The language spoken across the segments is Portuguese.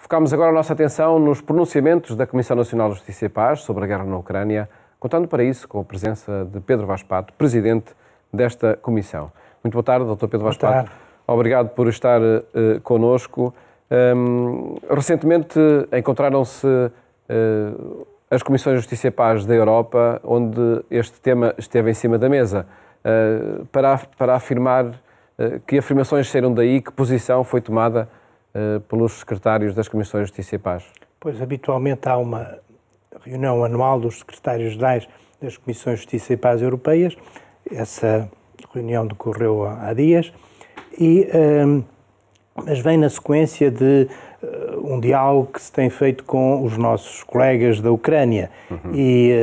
Focamos agora a nossa atenção nos pronunciamentos da Comissão Nacional de Justiça e Paz sobre a guerra na Ucrânia, contando para isso com a presença de Pedro Vaz Pato, presidente desta comissão. Muito boa tarde, Dr. Pedro Vaz Pato. Obrigado por estar connosco. Recentemente encontraram-se as Comissões de Justiça e Paz da Europa, onde este tema esteve em cima da mesa, para afirmar que afirmações saíram daí, que posição foi tomada pelos secretários das Comissões de Justiça e Paz? Pois, habitualmente há uma reunião anual dos secretários-gerais das Comissões de Justiça e Paz Europeias. Essa reunião decorreu há dias, mas vem na sequência de um diálogo que se tem feito com os nossos colegas da Ucrânia. E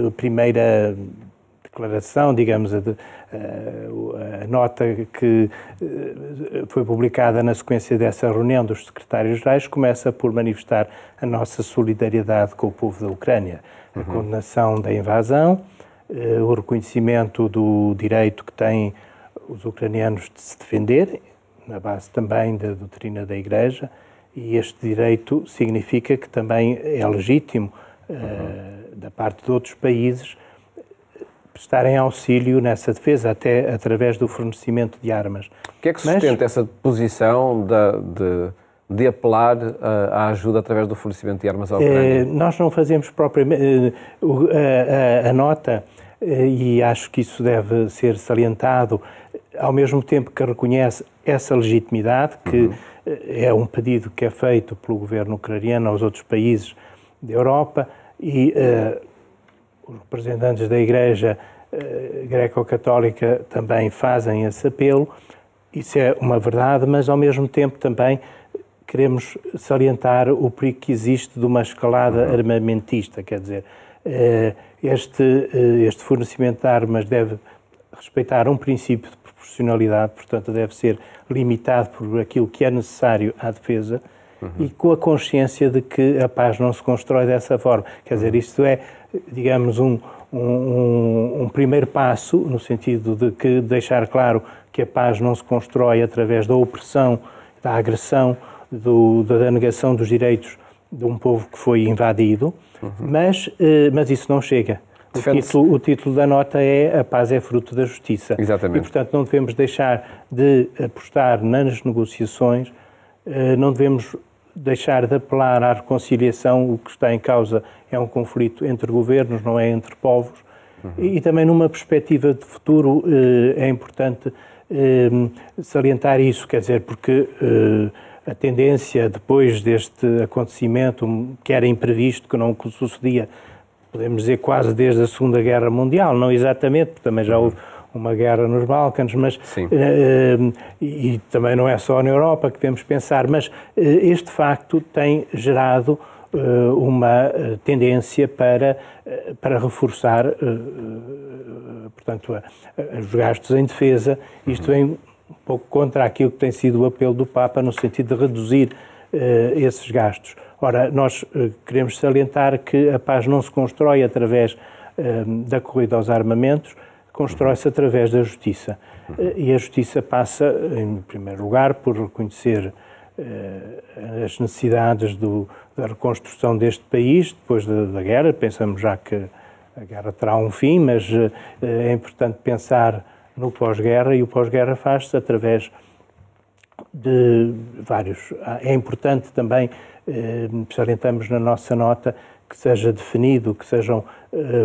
a primeira declaração, digamos, a nota que foi publicada na sequência dessa reunião dos secretários-gerais começa por manifestar a nossa solidariedade com o povo da Ucrânia, a condenação da invasão, o reconhecimento do direito que têm os ucranianos de se defender, na base também da doutrina da Igreja, e este direito significa que também é legítimo da parte de outros países prestarem auxílio nessa defesa, até através do fornecimento de armas. O que é que sustenta essa posição de apelar à ajuda através do fornecimento de armas à Ucrânia? Nós não fazemos propriamente a nota, e acho que isso deve ser salientado, ao mesmo tempo que reconhece essa legitimidade, que é um pedido que é feito pelo governo ucraniano aos outros países da Europa, e os representantes da Igreja greco-católica também fazem esse apelo. Isso é uma verdade, mas ao mesmo tempo também queremos salientar o perigo que existe de uma escalada armamentista, quer dizer, este fornecimento de armas deve respeitar um princípio de proporcionalidade, portanto deve ser limitado por aquilo que é necessário à defesa, e com a consciência de que a paz não se constrói dessa forma. Quer dizer, isto é, digamos, um primeiro passo, no sentido de que deixar claro que a paz não se constrói através da opressão, da agressão, da negação dos direitos de um povo que foi invadido, mas isso não chega. O título da nota é: a paz é fruto da justiça. Exatamente. E, portanto, não devemos deixar de apostar nas negociações, não devemos deixar de apelar à reconciliação. O que está em causa é um conflito entre governos, não é entre povos. E também numa perspectiva de futuro é importante salientar isso, quer dizer, porque a tendência depois deste acontecimento, que era imprevisto, que não sucedia, podemos dizer, quase desde a Segunda Guerra Mundial, não exatamente, porque também já houve uma guerra nos Balcãs, mas e também não é só na Europa que devemos pensar, mas este facto tem gerado uma tendência para reforçar, portanto, os gastos em defesa. Isto vem um pouco contra aquilo que tem sido o apelo do Papa, no sentido de reduzir esses gastos. Ora, nós queremos salientar que a paz não se constrói através da corrida aos armamentos, constrói-se através da justiça. E a justiça passa, em primeiro lugar, por reconhecer as necessidades da reconstrução deste país depois da guerra. Pensamos já que a guerra terá um fim, mas é importante pensar no pós-guerra, e o pós-guerra faz-se através de vários. É importante também, salientamos na nossa nota, que seja definido, que sejam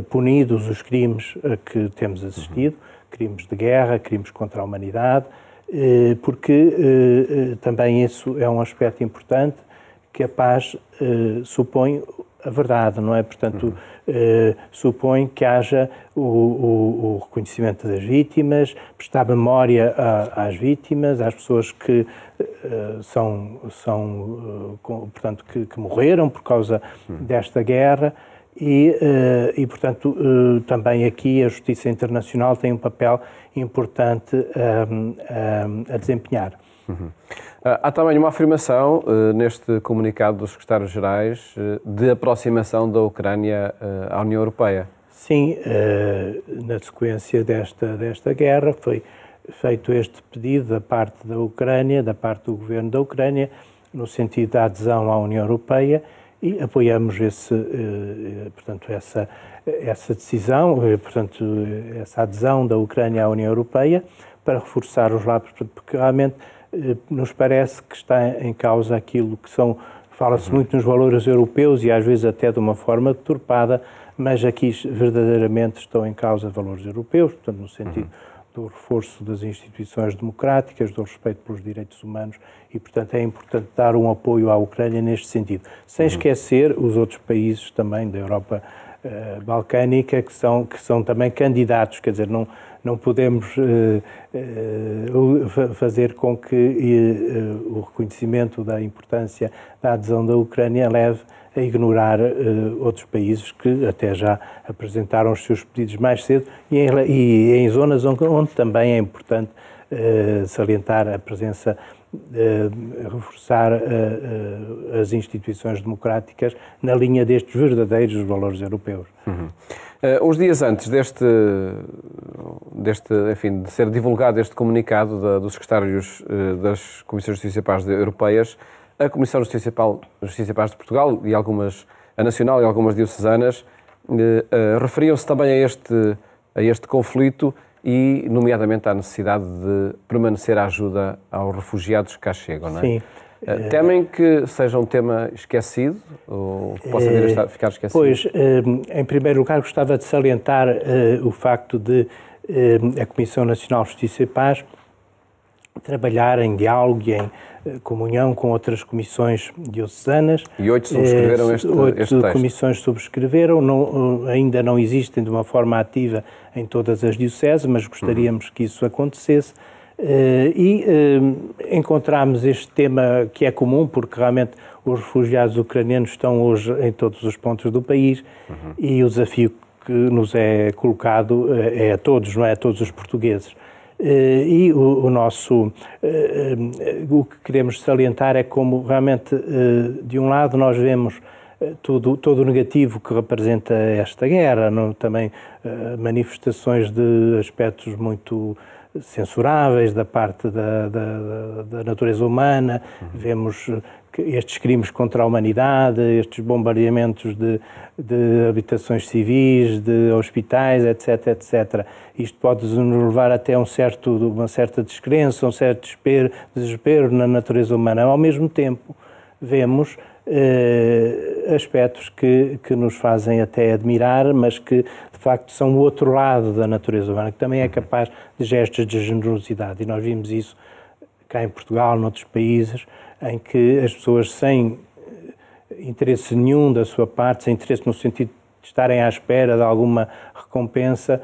punidos os crimes a que temos assistido, crimes de guerra, crimes contra a humanidade, porque também isso é um aspecto importante, que a paz supõe a verdade, não é? Portanto, supõe que haja o reconhecimento das vítimas, prestar memória às vítimas, às pessoas que portanto, que morreram por causa desta guerra, e portanto, também aqui a Justiça Internacional tem um papel importante a desempenhar. Há também uma afirmação neste comunicado dos secretários-gerais de aproximação da Ucrânia à União Europeia. Sim, na sequência desta guerra foi feito este pedido da parte da Ucrânia, da parte do governo da Ucrânia, no sentido da adesão à União Europeia e apoiamos portanto, essa decisão, portanto, essa adesão da Ucrânia à União Europeia para reforçar os laços, porque realmente nos parece que está em causa aquilo que são, fala-se muito nos valores europeus e às vezes até de uma forma deturpada, mas aqui verdadeiramente estão em causa valores europeus, portanto, no sentido do reforço das instituições democráticas, do respeito pelos direitos humanos e, portanto, é importante dar um apoio à Ucrânia neste sentido. Sem esquecer os outros países também da Europa balcânica que são também candidatos, quer dizer, não podemos fazer com que o reconhecimento da importância da adesão da Ucrânia leve a ignorar outros países que até já apresentaram os seus pedidos mais cedo e em zonas onde também é importante salientar a presença, reforçar as instituições democráticas na linha destes verdadeiros valores europeus. Uns dias antes enfim, de ser divulgado este comunicado dos secretários das Comissões de Justiça e Paz Europeias, a Comissão de Justiça e Paz de Portugal e algumas, a Nacional e algumas diocesanas, referiam-se também a este conflito e, nomeadamente, à necessidade de permanecer a ajuda aos refugiados que cá chegam, não é? Sim. Temem que seja um tema esquecido ou que possa vir a ficar esquecido? Pois, em primeiro lugar, gostava de salientar o facto de a Comissão Nacional de Justiça e Paz trabalhar em diálogo e em comunhão com outras comissões diocesanas. E 8 subscreveram este texto. 8 comissões subscreveram, ainda não existem de uma forma ativa em todas as dioceses, mas gostaríamos que isso acontecesse. Encontramos este tema que é comum, porque realmente os refugiados ucranianos estão hoje em todos os pontos do país e o desafio que nos é colocado é a todos, não é a todos os portugueses. O que queremos salientar é como realmente, de um lado, nós vemos todo o negativo que representa esta guerra, também manifestações de aspectos muito censuráveis da parte da natureza humana, vemos que estes crimes contra a humanidade, estes bombardeamentos de habitações civis, de hospitais, etc., etc. Isto pode nos levar até uma certa descrença, um certo desespero na natureza humana. Ao mesmo tempo, vemos aspectos que nos fazem até admirar, mas que, de facto, são o outro lado da natureza humana, que também é capaz de gestos de generosidade. E nós vimos isso cá em Portugal, noutros países, em que as pessoas, sem interesse nenhum da sua parte, sem interesse no sentido de estarem à espera de alguma recompensa,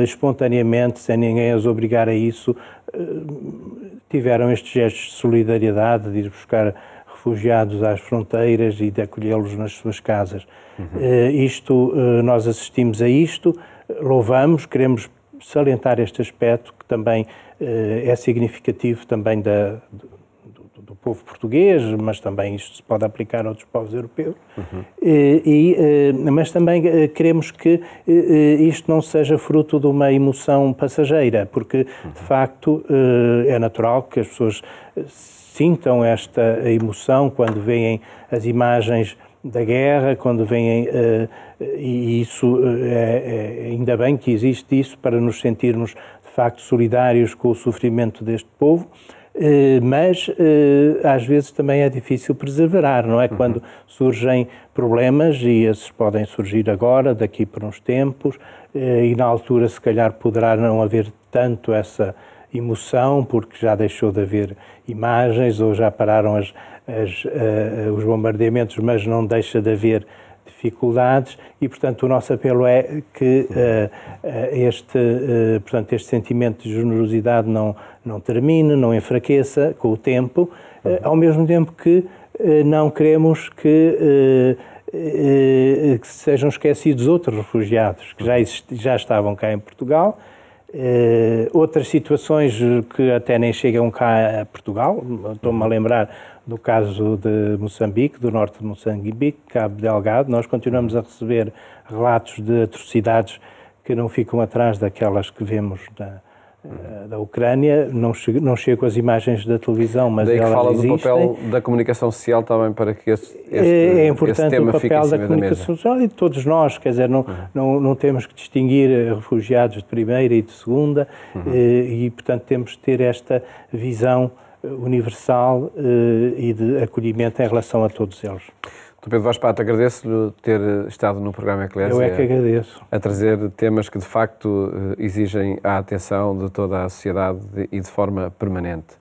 espontaneamente, sem ninguém as obrigar a isso, tiveram estes gestos de solidariedade, de ir buscar refugiados às fronteiras e de acolhê-los nas suas casas. Nós assistimos a isto, louvamos, queremos salientar este aspecto que também é significativo também do povo português, mas também isto se pode aplicar a outros povos europeus. Mas também queremos que isto não seja fruto de uma emoção passageira, porque, de facto, é natural que as pessoas sintam esta emoção quando veem as imagens da guerra, quando veem, e isso, ainda bem que existe isso, para nos sentirmos, de facto, solidários com o sofrimento deste povo, mas às vezes também é difícil perseverar, não é? Quando surgem problemas, e esses podem surgir agora, daqui por uns tempos, e na altura se calhar poderá não haver tanto essa emoção, porque já deixou de haver imagens ou já pararam os bombardeamentos, mas não deixa de haver dificuldades e, portanto, o nosso apelo é que este sentimento de generosidade não termine, não enfraqueça com o tempo, ao mesmo tempo que não queremos que sejam esquecidos outros refugiados que já estavam cá em Portugal. Outras situações que até nem chegam cá a Portugal, estou-me a lembrar do caso de Moçambique, do norte de Moçambique, Cabo Delgado. Nós continuamos a receber relatos de atrocidades que não ficam atrás daquelas que vemos da Ucrânia. Não chego às imagens da televisão, mas daí que elas fala existem. do papel da comunicação social também para que É importante esse tema o fique em papel da cima da comunicação mesa. social e de todos nós, quer dizer, não temos que distinguir refugiados de primeira e de segunda e, portanto, temos de ter esta visão universal e de acolhimento em relação a todos eles. Dr. Pedro Vaz Pato, agradeço-lhe ter estado no programa Eclésia. Eu é que agradeço. A trazer temas que, de facto, exigem a atenção de toda a sociedade e de forma permanente.